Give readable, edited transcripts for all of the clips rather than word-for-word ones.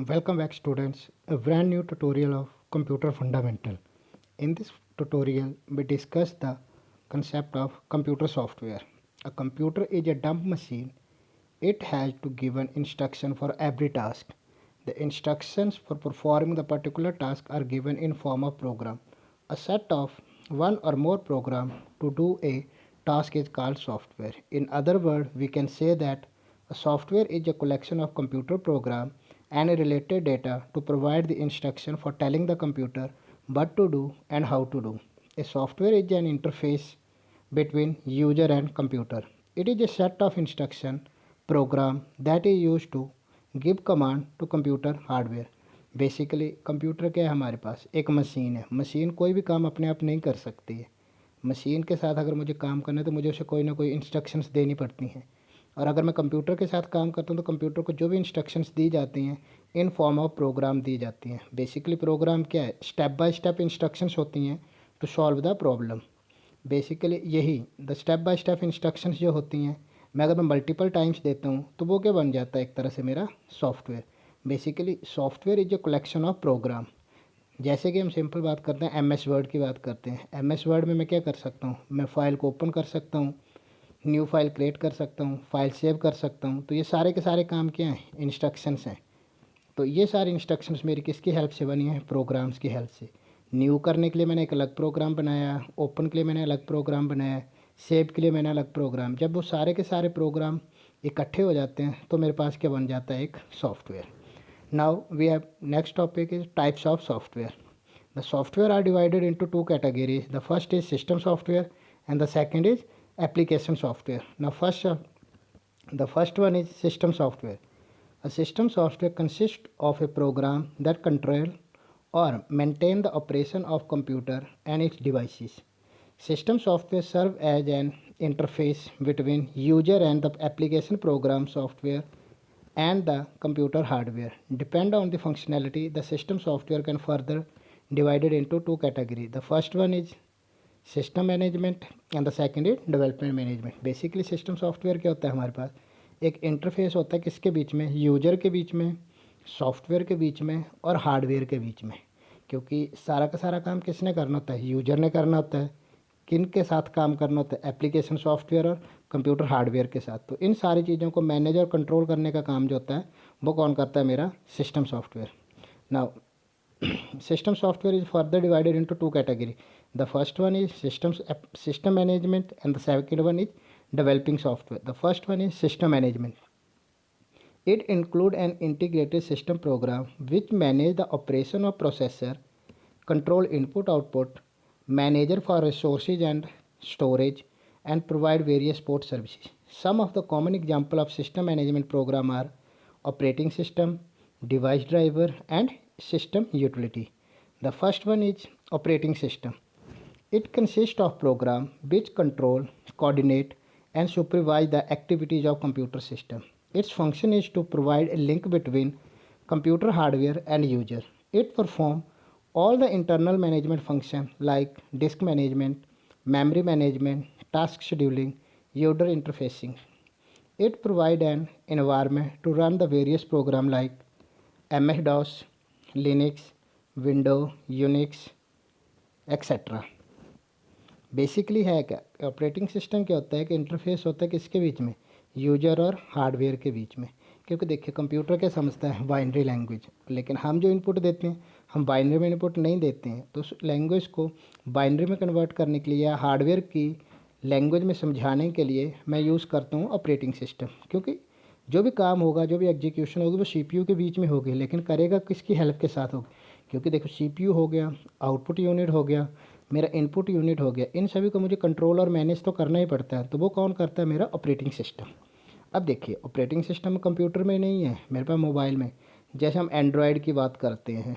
Welcome back students, a brand new tutorial of Computer Fundamental. In this tutorial, we discuss the concept of computer software. A computer is a dumb machine. It has to give an instruction for every task. The instructions for performing the particular task are given in form of program. A set of one or more program to do a task is called software. In other words, we can say that a software is a collection of computer program and related data to provide the instruction for telling the computer what to do and how to do. A software is an interface between user and computer. It is a set of instruction program that is used to give command to computer hardware. Basically computer क्या है हमारे पास एक machine है। Machine कोई भी काम अपने आप नहीं कर सकती है। मशीन के साथ अगर मुझे काम करना है तो मुझे उसे कोई ना कोई इंस्ट्रक्शंस देनी पड़ती हैं। और अगर मैं कंप्यूटर के साथ काम करता हूँ तो कंप्यूटर को जो भी इंस्ट्रक्शंस दी जाती हैं इन फॉर्म ऑफ प्रोग्राम दी जाती हैं। बेसिकली प्रोग्राम क्या है, स्टेप बाय स्टेप इंस्ट्रक्शंस होती हैं to solve the problem. Basically यही the step by step instructions जो होती हैं, मैं अगर मैं मल्टीपल टाइम्स देता हूँ तो वो क्या बन जाता है, एक तरह से मेरा software. Basically software is a collection of program. जैसे कि हम सिंपल बात करते हैं, एम एस वर्ड की बात करते हैं। एम एस वर्ड में मैं क्या कर सकता हूँ, मैं फ़ाइल को ओपन कर सकता हूँ, न्यू फाइल क्रिएट कर सकता हूँ, फाइल सेव कर सकता हूँ। तो ये सारे के सारे काम क्या हैं, इंस्ट्रक्शंस हैं। तो ये सारी इंस्ट्रक्शंस मेरी किसकी हेल्प से बनी है, प्रोग्राम्स की हेल्प से। न्यू करने के लिए मैंने एक अलग प्रोग्राम बनाया, ओपन के लिए मैंने अलग प्रोग्राम बनाया, सेव के लिए मैंने अलग प्रोग्राम। जब वो सारे के सारे प्रोग्राम इकट्ठे हो जाते हैं तो मेरे पास क्या बन जाता है, एक software. Now we have next topic is types of software. The software are divided into two categories. The first is system software and the second is application software. Now the first one is system software. A system software consists of a program that control or maintain the operation of computer and its devices. System software serve as an interface between user and the application program software and the computer hardware. Depend on the functionality, the system software can further divided into two categories. The first one is system management and the second is development management. Basically system software क्या होता है, हमारे पास एक interface होता है किसके बीच में, user के बीच में, सॉफ्टवेयर के बीच में और हार्डवेयर के बीच में। क्योंकि सारा का सारा काम किसने करना होता है, यूजर ने करना होता है। किन के साथ काम करना होता है, एप्लीकेशन सॉफ्टवेयर और कंप्यूटर हार्डवेयर के साथ। तो इन सारी चीज़ों को मैनेज और कंट्रोल करने का काम जो होता है वो कौन करता है, मेरा system software. Now system software is further divided into two categories. The first one is system management and the second one is developing software. The first one is system management. It include an integrated system program which manage the operation of processor, control input output, manager for resources and storage, and provide various support services. Some of the common example of system management program are operating system, device driver, and system utility. The first one is operating system. It consists of program which control, coordinate, and supervise the activities of computer system. Its function is to provide a link between computer hardware and user. It performs all the internal management function like disk management, memory management, task scheduling, user interfacing. It provides an environment to run the various programs like MS-DOS, Linux, Windows, Unix, etc. Basically है क्या, operating system क्या होता है कि interface होता है किसके बीच में, यूजर और हार्डवेयर के बीच में। क्योंकि देखिए कंप्यूटर क्या समझता है, बाइनरी लैंग्वेज, लेकिन हम जो इनपुट देते हैं हम बाइनरी में इनपुट नहीं देते हैं। तो उस लैंग्वेज को बाइनरी में कन्वर्ट करने के लिए या हार्डवेयर की लैंग्वेज में समझाने के लिए मैं यूज़ करता हूँ ऑपरेटिंग सिस्टम। क्योंकि जो भी काम होगा, जो भी एग्जीक्यूशन होगी वो सीपीयू के बीच में होगी, लेकिन करेगा किसकी हेल्प के साथ होगी। क्योंकि देखो सीपीयू हो गया, आउटपुट यूनिट हो गया, मेरा इनपुट यूनिट हो गया, इन सभी को मुझे कंट्रोल और मैनेज तो करना ही पड़ता है। तो वो कौन करता है, मेरा ऑपरेटिंग सिस्टम। अब देखिए ऑपरेटिंग सिस्टम कंप्यूटर में नहीं है, मेरे पास मोबाइल में। जैसे हम एंड्रॉयड की बात करते हैं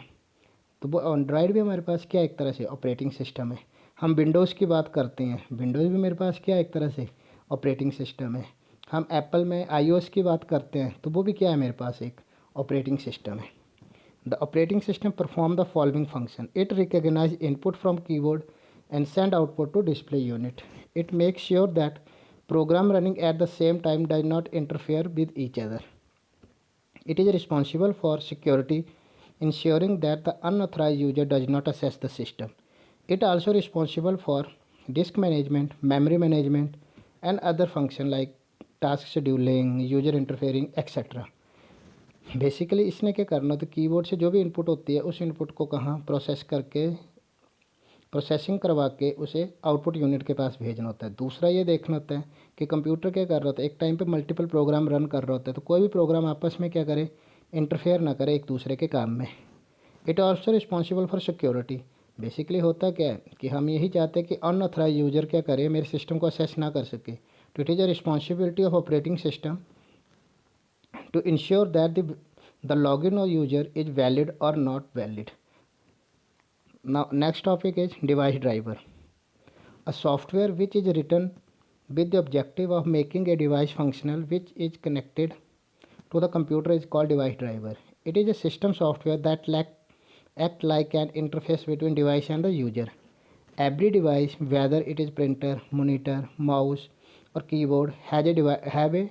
तो वो एंड्रॉयड भी हमारे पास क्या, एक तरह से ऑपरेटिंग सिस्टम है। हम विंडोज़ की बात करते हैं, विंडोज़ भी मेरे पास क्या, एक तरह से ऑपरेटिंग सिस्टम है। हम एप्पल में आईओएस की बात करते हैं तो वो भी क्या है, मेरे पास एक ऑपरेटिंग सिस्टम है। The operating system perform the following function. It recognise input from keyboard and send output to display unit. It makes sure that program running at the same time does not interfere with each other. It is responsible for security, ensuring that the unauthorized user does not access the system. It also responsible for disk management, memory management, and other function like task scheduling, user interfering, etc. Basically इसने क्या करना, तो keyboard से जो भी input होती है उस इनपुट को कहाँ प्रोसेस करके प्रोसेसिंग करवा के उसे आउटपुट यूनिट के पास भेजना होता है। दूसरा ये देखना होता है कि कंप्यूटर क्या कर रहा होता है, एक टाइम पे मल्टीपल प्रोग्राम रन कर रहा होता है, तो कोई भी प्रोग्राम आपस में क्या करे, इंटरफेयर ना करे एक दूसरे के काम में। It also responsible for security. Basically होता क्या है कि हम यही चाहते हैं कि अनऑथराइज यूज़र क्या करे, मेरे सिस्टम को असेस ना कर सके। तो it is a responsibility of operating system to ensure that the login of user is valid or not valid. Now next topic is device driver. A software which is written with the objective of making a device functional which is connected to the computer is called device driver. It is a system software that act like an interface between device and the user. Every device, whether it is printer, monitor, mouse or keyboard, have a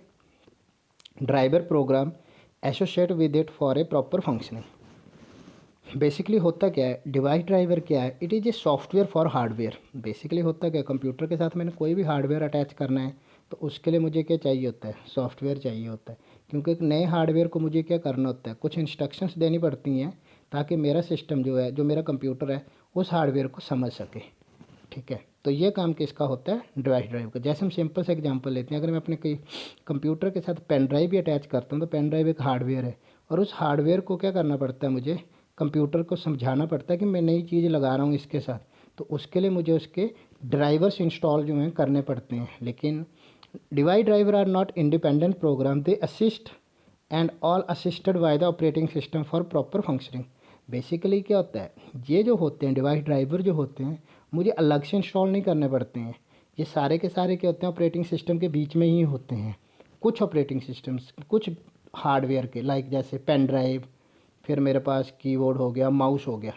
driver program associate with it for a proper functioning. Basically होता क्या है, device driver क्या है, it is a software for hardware. Basically होता क्या है, computer के साथ मैंने कोई भी हार्डवेयर अटैच करना है तो उसके लिए मुझे क्या चाहिए होता है, सॉफ्टवेयर चाहिए होता है। क्योंकि एक नए हार्डवेयर को मुझे क्या करना होता है, कुछ इंस्ट्रक्शंस देनी पड़ती हैं ताकि मेरा सिस्टम जो है, जो मेरा कंप्यूटर है, उस हार्डवेयर को समझ सके। ठीक है, तो ये काम किसका होता है, डिवाइस ड्राइव का। जैसे हम सिंपल से एग्जांपल लेते हैं, अगर मैं अपने कोई कंप्यूटर के साथ पेन ड्राइव भी अटैच करता हूँ तो पेन ड्राइव एक हार्डवेयर है, और उस हार्डवेयर को क्या करना पड़ता है, मुझे कंप्यूटर को समझाना पड़ता है कि मैं नई चीज़ लगा रहा हूँ इसके साथ, तो उसके लिए मुझे उसके ड्राइवर्स इंस्टॉल जो हैं करने पड़ते हैं। लेकिन device driver are not independent program, they assist and all assisted by the operating system for proper functioning. Basically क्या होता है, ये जो होते हैं डिवाइस ड्राइवर जो होते हैं, मुझे अलग से इंस्टॉल नहीं करने पड़ते हैं। ये सारे के सारे क्या होते हैं, ऑपरेटिंग सिस्टम के बीच में ही होते हैं। कुछ ऑपरेटिंग सिस्टम्स, कुछ हार्डवेयर के, लाइक जैसे पेन ड्राइव, फिर मेरे पास कीबोर्ड हो गया, माउस हो गया,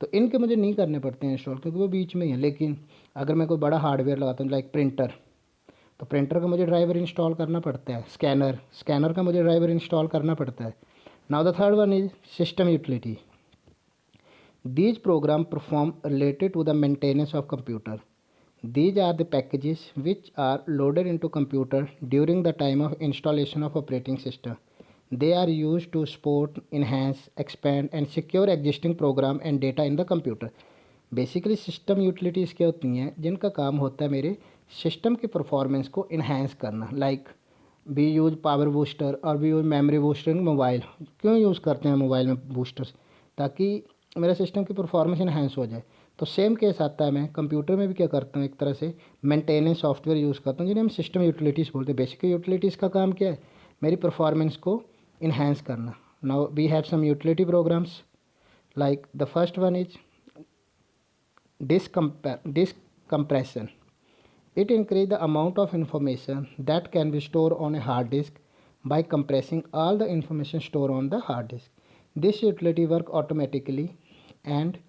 तो इनके मुझे नहीं करने पड़ते हैं इंस्टॉल, क्योंकि वो बीच में ही है। लेकिन अगर मैं कोई बड़ा हार्डवेयर लगाता हूँ लाइक प्रिंटर, तो प्रिंटर का मुझे ड्राइवर इंस्टॉल करना पड़ता है। स्कैनर का मुझे ड्राइवर इंस्टॉल करना पड़ता है। Now the third one is system utility. These programs perform related to the maintenance of computer. These are the packages which are loaded into computer during the time of installation of operating system. They are used to support, enhance, expand and secure existing program and data in the computer. Basically system utilities क्या होती हैं, जिनका काम होता है मेरे system की performance को इन्हेंस करना। Like we use power booster और we use memory booster in mobile. क्यों यूज़ करते हैं मोबाइल में बूस्टर्स, ताकि मेरा सिस्टम की परफॉर्मेंस इन्हेंस हो जाए। तो सेम केस आता है, मैं कंप्यूटर में भी क्या करता हूँ, एक तरह से मेंटेनेंस सॉफ्टवेयर यूज़ करता हूँ जिन्हें हम सिस्टम यूटिलिटीज़ बोलते हैं। बेसिक यूटिलिटीज़ का काम क्या है, मेरी परफॉर्मेंस को इन्हेंस करना। Now we have some utility programs, like the first one is disk compression. It increases the amount of information that can be stored on a hard disk by compressing all the information stored on the hard disk. This utility works automatically and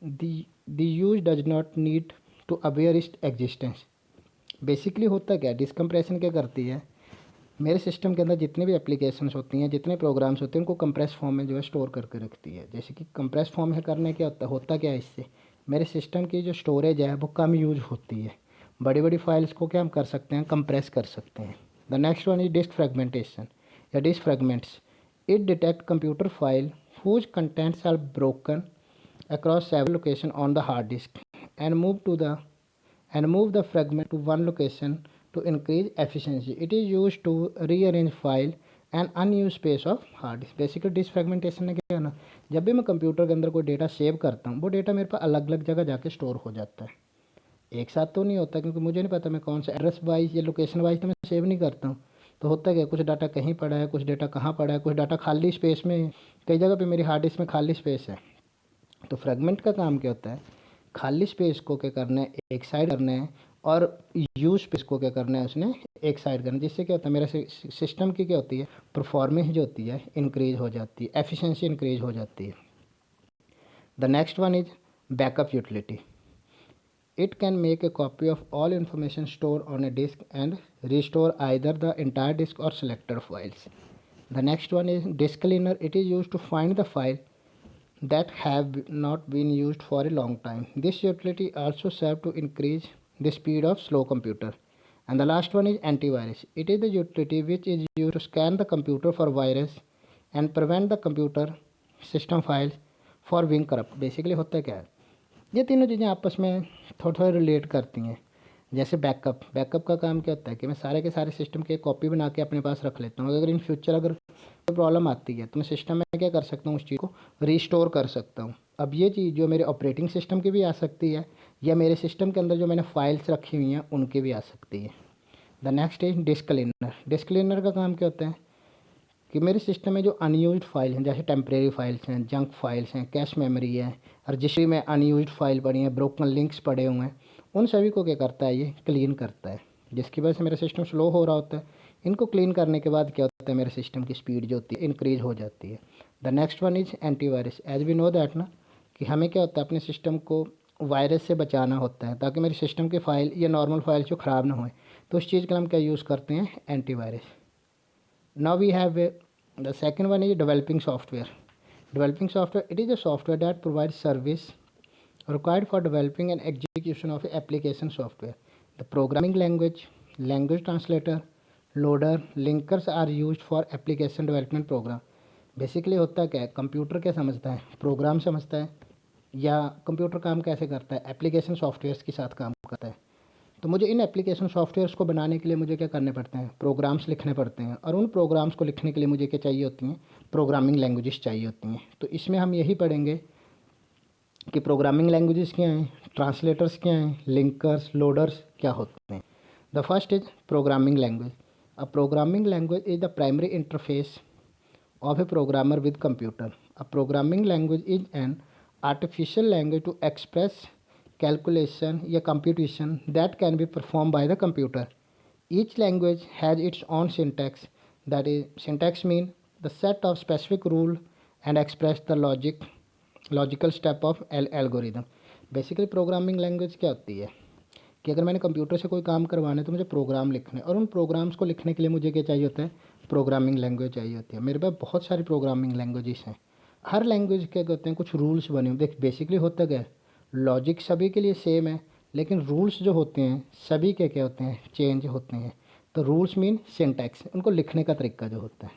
the use does not need to aware its existence. Basically होता क्या है, डिस्कम्प्रेशन क्या करती है, मेरे system के अंदर जितने भी एप्लीकेशंस होती हैं, जितने प्रोग्राम्स होते हैं, उनको कंप्रेस फॉर्म में जो है स्टोर करके रखती है। जैसे कि कंप्रेस फॉर्म में करने क्या होता क्या है, इससे मेरे सिस्टम की जो स्टोरेज है वो कम यूज होती है। बड़ी बड़ी फाइल्स को क्या हम कर सकते हैं, कंप्रेस कर सकते हैं। The next one is disk fragmentation या disk fragments. It detect computer file whose contents are broken across several locations on the hard disk and move the fragment to one location to increase efficiency. It is used to rearrange file and unused space of hard disk. Basically disk fragmentation ने क्या है ना, जब भी मैं computer के अंदर कोई डेटा सेव करता हूँ, वो डेटा मेरे पास अलग अलग जगह जाके स्टोर हो जाता है, एक साथ तो नहीं होता, क्योंकि मुझे नहीं पता मैं कौन सा एड्रेस वाइज या लोकेशन वाइज तो मैं सेव नहीं करता हूँ। तो होता क्या, कुछ डाटा कहीं पड़ा है, कुछ डाटा कहाँ पड़ा है, कुछ डाटा खाली स्पेस में, कई जगह पे मेरी हार्ड डिस्क में खाली स्पेस है। तो फ्रेगमेंट का काम क्या होता है, खाली स्पेस को क्या करना है, एक साइड करना है, और यूज स्पेस को क्या करना है, उसने एक साइड करना है। जिससे क्या होता है, मेरा सिस्टम की क्या होती है, परफॉर्मेंस जो होती है इंक्रीज हो जाती है, एफिशिएंसी इंक्रीज हो जाती है। The next one is backup utility. It can make a copy of all information store on a disk and restore either the entire disk or selected files. The next one is disk cleaner. It is used to find the file that have not been used for a long time. This utility also serves to increase the speed of slow computer. And the last one is antivirus. It is the utility which is used to scan the computer for virus and prevent the computer system files for being corrupt. Basically होता क्या है, ये तीनों चीज़ें आपस में थोड़ा थोड़ा रिलेट करती हैं। जैसे बैकअप, बैकअप का काम क्या होता है कि मैं सारे के सारे सिस्टम की एक कॉपी बना के अपने पास रख लेता हूँ। अगर इन फ्यूचर अगर कोई प्रॉब्लम आती है तो मैं सिस्टम में क्या कर सकता हूँ, उस चीज़ को रिस्टोर कर सकता हूँ। अब ये चीज़ जो मेरे ऑपरेटिंग सिस्टम की भी आ सकती है या मेरे सिस्टम के अंदर जो मैंने फाइल्स रखी हुई हैं उनकी भी आ सकती है। The next is disk cleaner. Disk cleaner का काम क्या होता है कि मेरे सिस्टम में जो अनयूज्ड फाइल हैं, जैसे टेम्परेरी फाइल्स हैं, जंक फाइल्स हैं, कैश मेमोरी है, रजिस्ट्री में अनयूज्ड फाइल पड़ी हैं, ब्रोकन लिंक्स पड़े हुए हैं, उन सभी को क्या करता है, ये क्लीन करता है, जिसकी वजह से मेरा सिस्टम स्लो हो रहा होता है। इनको क्लीन करने के बाद क्या होता है, मेरे सिस्टम की स्पीड जो होती है इंक्रीज़ हो जाती है। The next one is antivirus. As we know that ना कि हमें क्या होता है, अपने सिस्टम को वायरस से बचाना होता है ताकि मेरे सिस्टम की फ़ाइल या नॉर्मल फाइल जो ख़राब ना होए। तो उस चीज़ के लिए हम क्या यूज़ करते हैं, antivirus. Now we have the second one is developing software. Developing software, it is a software that provides service required for developing and execution of application software. The programming language, language translator, loader, linkers are used for application development program. Basically होता क्या है, computer क्या समझता है, programme समझता है, या computer काम कैसे करता है, एप्लीकेशन सॉफ्टवेयर्स के साथ काम करता है। तो मुझे इन एप्लीकेशन सॉफ्टवेयर्स को बनाने के लिए मुझे क्या करने पड़ते हैं, प्रोग्राम्स लिखने पड़ते हैं, और उन प्रोग्राम्स को लिखने के लिए मुझे क्या चाहिए होती हैं, प्रोग्रामिंग लैंग्वेजेस चाहिए होती हैं। तो इसमें हम यही पढ़ेंगे कि प्रोग्रामिंग लैंग्वेजेस क्या हैं, ट्रांसलेटर्स क्या हैं, लिंकर्स, लोडर्स क्या होते हैं। The first is programming language. A programming language is the primary interface of a programmer with computer. A programming language is an artificial language to express calculation या computation that can be performed by the computer. Each language has its own syntax. That is, syntax mean the set of specific rule and express the logical step of algorithm. Basically programming language क्या होती है कि अगर मैंने computer से कोई काम करवाना है तो मुझे प्रोग्राम लिखने, और उन प्रोग्राम्स को लिखने के लिए मुझे क्या चाहिए होता है, प्रोग्रामिंग लैंग्वेज चाहिए होती है। मेरे पास बहुत सारी प्रोग्रामिंग लैंग्वेजेस हैं। हर लैंग्वेज क्या कहते हैं, कुछ रूल्स बने हुए। देख बेसिकली होता क्या है, लॉजिक सभी के लिए सेम है, लेकिन रूल्स जो होते हैं सभी के क्या होते हैं, चेंज होते हैं। तो रूल्स मीन सिंटैक्स, उनको लिखने का तरीका जो होता है।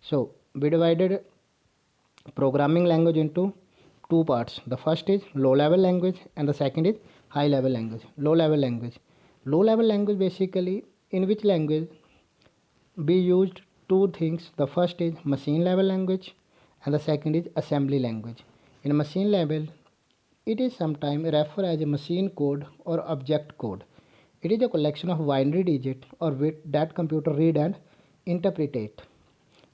So we divided programming language into two parts. The first is low level language and the second is high level language. Low level language, low level language basically in which language be used two things. The first is machine level language and the second is assembly language. In machine level, it is sometimes referred as a machine code or object code. It is a collection of binary digits or bit that computer read and interpret.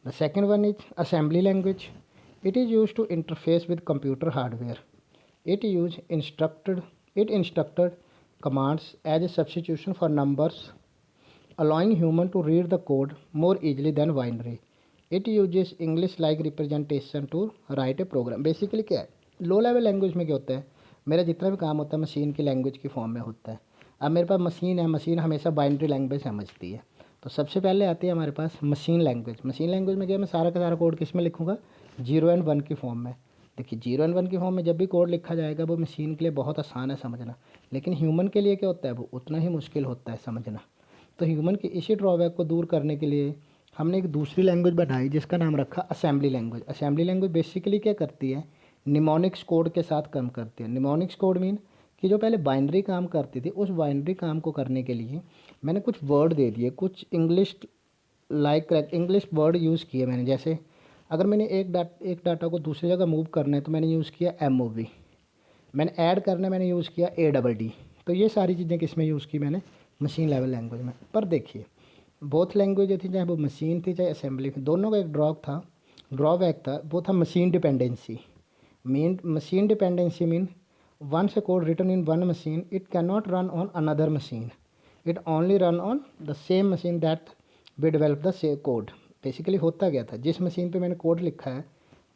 The second one is assembly language. It is used to interface with computer hardware. It instructed commands as a substitution for numbers, allowing human to read the code more easily than binary. It uses English like representation to write a program. Basically क्या है, low level language में क्या होता है, मेरा जितना भी काम होता है मशीन की लैंग्वेज की फॉर्म में होता है। अब मेरे पास मशीन है, मशीन हमेशा बाइनरी लैंग्वेज समझती है। तो सबसे पहले आती है हमारे पास मशीन लैंग्वेज। मशीन लैंग्वेज में क्या, मैं सारा का सारा कोड किस में लिखूँगा, 0 एंड 1 की फॉर्म में। देखिए 0 एंड 1 की फॉर्म में जब भी कोड लिखा जाएगा वो मशीन के लिए बहुत आसान है समझना, लेकिन ह्यूमन के लिए क्या होता है, वो उतना ही मुश्किल होता है समझना। तो ह्यूमन की इसी ड्रॉबैक को दूर करने के लिए हमने एक दूसरी लैंग्वेज बनाई जिसका नाम रखा assembly language. Assembly language basically क्या करती है, निमोनिक्स कोड के साथ काम करती है। निमोनिक्स कोड मीन कि जो पहले बाइनरी काम करती थी, उस बाइनरी काम को करने के लिए मैंने कुछ वर्ड दे दिए, कुछ इंग्लिश वर्ड यूज़ किए मैंने। जैसे अगर मैंने एक डाटा को दूसरी जगह मूव करना है तो मैंने यूज़ किया MOV। मैंने ऐड करना है, मैंने यूज़ किया ADD। तो ये सारी चीज़ें किस में यूज़ की मैंने, मशीन लेवल लैंग्वेज में। पर देखिए बोथ लैंग्वेज जो थी, चाहे वो मशीन थी चाहे असेंबली थी, दोनों का एक ड्रॉबैक था, वो था machine dependency. Machine dependency mean once a code written in one machine, it cannot run on another machine. It only run on the same machine that we develop the same code. Basically होता गया था, जिस machine पे मैंने code लिखा है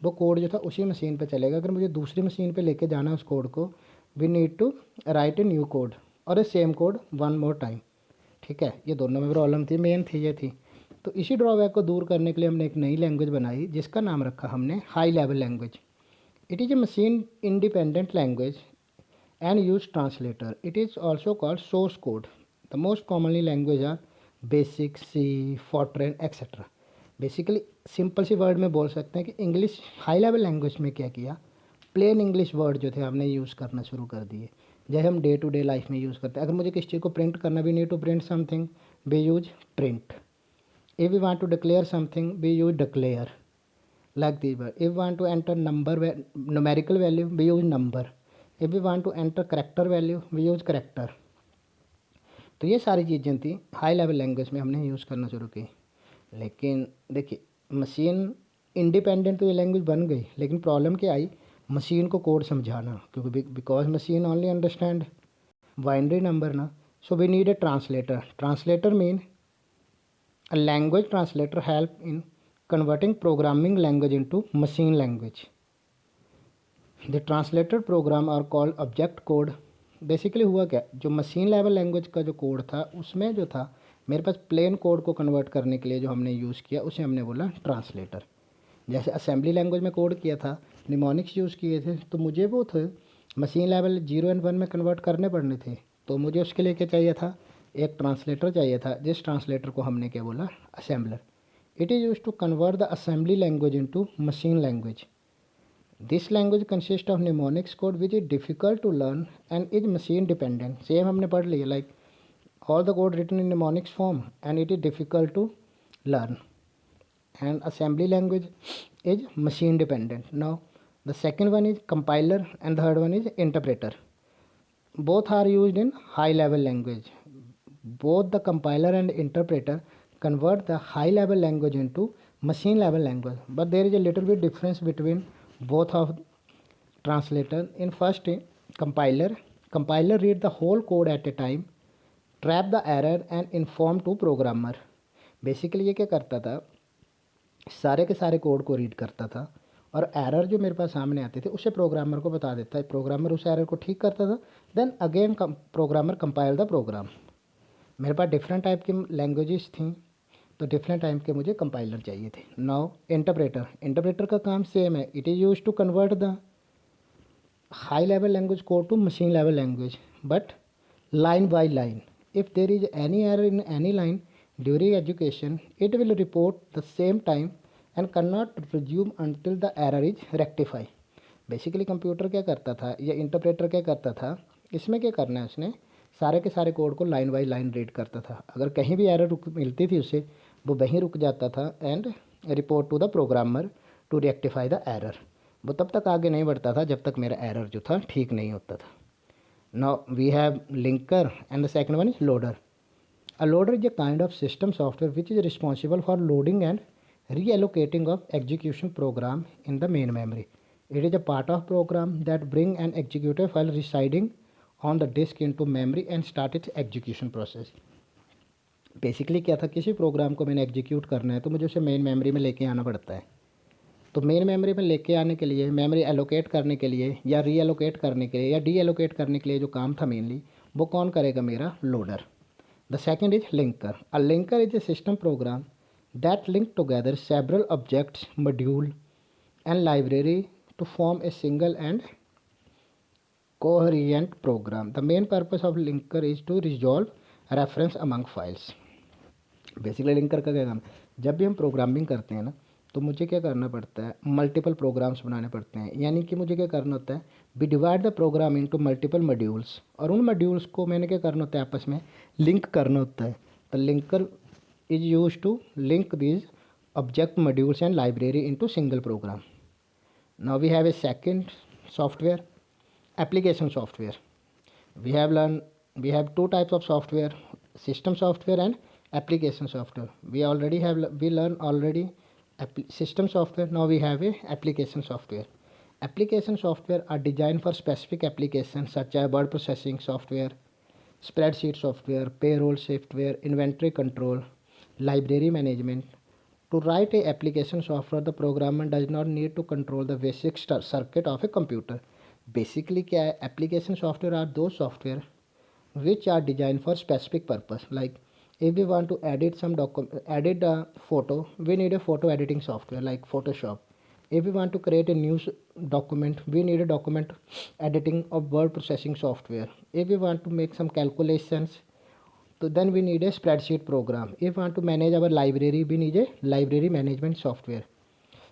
वो code जो था उसी मशीन पे चलेगा। अगर मुझे दूसरी मशीन पे लेके जाना है उस कोड को, we need to write a new code और a same code one more time. ठीक है, ये दोनों में प्रॉब्लम थी, मेन थी ये थी। तो इसी ड्रॉबैक को दूर करने के लिए हमने एक नई लैंग्वेज बनाई जिसका नाम रखा हमने high level language. It is A machine independent language and use translator. It is also called source code. The most commonly language are basic, C, Fortran, etc. Basically simple सी वर्ड में बोल सकते हैं कि इंग्लिश हाई लेवल लैंग्वेज में क्या किया, plane English word जो थे हमने यूज़ करना शुरू कर दिए, जैसे हम डे टू डे लाइफ में यूज़ करते हैं। अगर मुझे किसी चीज़ को प्रिंट करना भी, need to print something, we use print. If we want to declare something, we use declare, like these words. If we want to enter number numerical value, we use number. If we want to enter character value, we use character. तो ये सारी चीज़ें थी high level language में हमने use करना शुरू की। लेकिन देखिए, मशीन इंडिपेंडेंट तो ये लैंग्वेज बन गई, लेकिन प्रॉब्लम क्या आई, मशीन को कोड समझाना, क्योंकि because machine only understand binary number ना, so we need a translator. Translator mean a language translator help in converting programming language into machine language. The translated program are called object code. Basically हुआ क्या, जो machine level language का जो code था उसमें जो था मेरे पास प्लेन कोड को कन्वर्ट करने के लिए जो हमने यूज़ किया उसे हमने बोला ट्रांसलेटर। जैसे असेंबली लैंग्वेज में कोड किया था, निमोनिक्स यूज़ किए थे, तो मुझे वो थे मशीन लेवल 0 एंड 1 में कन्वर्ट करने पड़ने थे, तो मुझे उसके लिए क्या चाहिए था, एक ट्रांसलेटर चाहिए था, जिस ट्रांसलेटर को हमने क्या बोला, assembler. It is use to convert the assembly language into machine language. This language consist of mnemonics code which is difficult to learn and is machine dependent. Same हमने पढ़ लिया, like all the code written in mnemonics form and it is difficult to learn, and assembly language is machine dependent. Now the second one is compiler and the third one is interpreter. Both are used in high level language. Both the compiler and interpreter convert the high level language into machine level language, but there is a little bit difference between both of translator. In first, compiler read the whole code at a time, trap the error and inform to programmer. Basically ये क्या करता था, सारे के सारे code को read करता था और एरर जो मेरे पास सामने आते थे उसे प्रोग्रामर को बता देता है, प्रोग्रामर उस एरर को ठीक करता था, then again programmer compile the program. मेरे पास डिफरेंट टाइप की लैंग्वेजेस थी, तो डिफरेंट टाइप के मुझे कंपाइलर चाहिए थे। नाउ इंटरप्रेटर का काम सेम है, it is use to convert the high level language code to machine level language, but line by line. If there is any error in any line during execution, it will report the same time and cannot resume until the error is rectified. Basically computer क्या करता था या interpreter क्या करता था, इसमें क्या करना है, उसने सारे के सारे कोड को लाइन बाई लाइन रीड करता था। अगर कहीं भी एरर मिलती थी उसे, वो वहीं रुक जाता था and report to the programmer to rectify the error. वो तब तक आगे नहीं बढ़ता था जब तक मेरा एरर जो था ठीक नहीं होता था। Now we have linker and the second one is loader. A loader is a kind of system software which is responsible for loading and reallocating of execution program in the main memory. It is a part of program that bring an executed file residing on the disk into memory and start its execution process. Basically क्या था, किसी programme को मैंने execute करना है तो मुझे उसे मेन मेमोरी में लेके आना पड़ता है। तो मेन मेमोरी में लेके आने के लिए, मेमोरी एलोकेट करने के लिए या री एलोकेट करने के लिए या डी एलोकेट करने के लिए जो काम था मेनली, वो कौन करेगा, मेरा loader. The second is linker. A linker is a system program that link together several objects, module and library to form a single and coherent program. The main purpose of linker is to resolve reference among files. Basically linker का क्या काम, जब भी हम programming करते हैं ना, तो मुझे क्या करना पड़ता है, मल्टीपल प्रोग्राम्स बनाने पड़ते हैं। यानी कि मुझे क्या करना होता है, we divide the program into multiple modules, और उन मॉड्यूल्स को मैंने क्या करना होता है, आपस में लिंक करना होता है। The linker is use to link these object, modules and library into single program. Now we have a second software, application software. We have two types of software, system software and application software. We learn already system software. Now we have a application software. Application software are designed for specific applications such as word processing software, spreadsheet software, payroll software, inventory control, library management. To write a application software, the programmer does not need to control the basic circuit of a computer. Basically क्या है, application software are those software which are designed for specific purpose, like If we want to edit a photo, we need a photo editing software like Photoshop. If we want to create a news document, we need a document editing or word processing software. If we want to make some calculations, so then we need a spreadsheet program. If we want to manage our library, we need a library management software.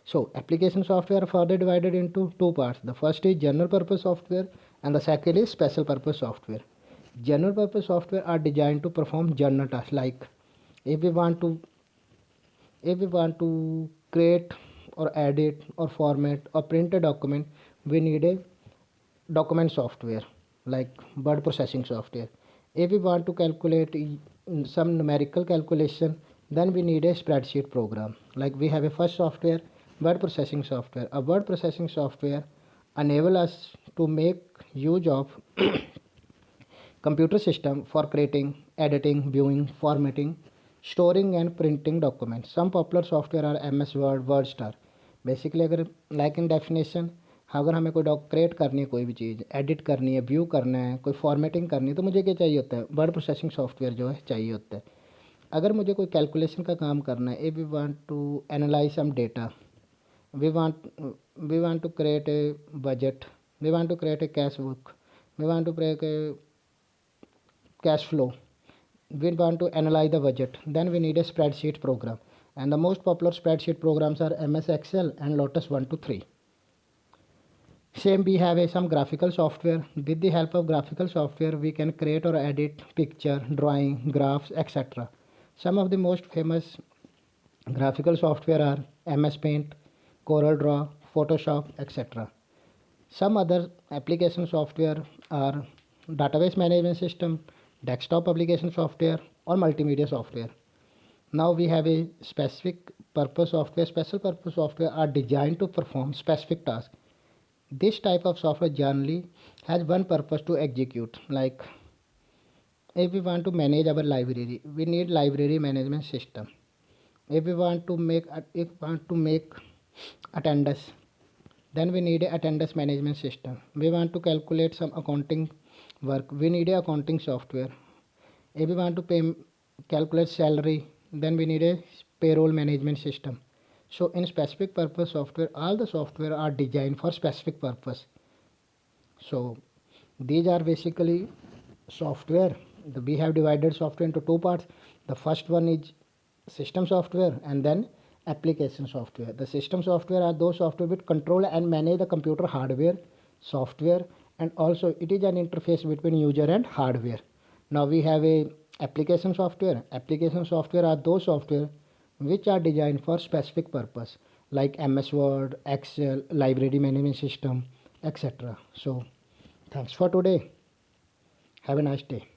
So application software are further divided into two parts. The first is general purpose software and the second is special purpose software. General purpose software are designed to perform general tasks like if we want to if we want to create or edit or format or print a document, we need a document software like word processing software. If we want to calculate some numerical calculation, then we need a spreadsheet program. Like we have a first software, word processing software. A word processing software enable us to make use of computer system for creating, editing, viewing, formatting, storing and printing documents. Some popular software are MS Word, WordStar. Basically अगर like in definition, अगर हमें कोई dock create करनी है, कोई भी चीज़ edit करनी है, व्यू करना है, कोई फॉर्मेटिंग करनी है, तो मुझे क्या चाहिए होता है? वर्ड प्रोसेसिंग सॉफ्टवेयर जो है चाहिए होता है. अगर मुझे कोई कैलकुलेशन का काम करना है, if we want to analyse some data, we want we want to create a budget, we want to create a cash book, we want to create a cash flow, we want to analyze the budget, then we need a spreadsheet program, and the most popular spreadsheet programs are MS Excel and Lotus 1 to 3. Same, we have some graphical software. With the help of graphical software we can create or edit picture, drawing, graphs, etc. Some of the most famous graphical software are MS Paint, Corel Draw, Photoshop, etc. Some other application software are database management system, desktop application software, or multimedia software. Now we have a specific purpose software. Special purpose software are designed to perform specific tasks. This type of software generally has one purpose to execute. Like if we want to manage our library, we need library management system. If we want to make attendance, then we need a attendance management system. We want to calculate some accounting work, we need a accounting software. If we want to calculate salary, then we need a payroll management system. So in specific purpose software, all the software are designed for specific purpose. So these are basically software. We have divided software into two parts. The first one is system software and then application software. The system software are those software which control and manage the computer hardware, software, and also it is an interface between user and hardware. Now we have a application software. Application software are those software which are designed for specific purpose like MS Word, Excel, library management system, etc. So thanks for today. Have a nice day.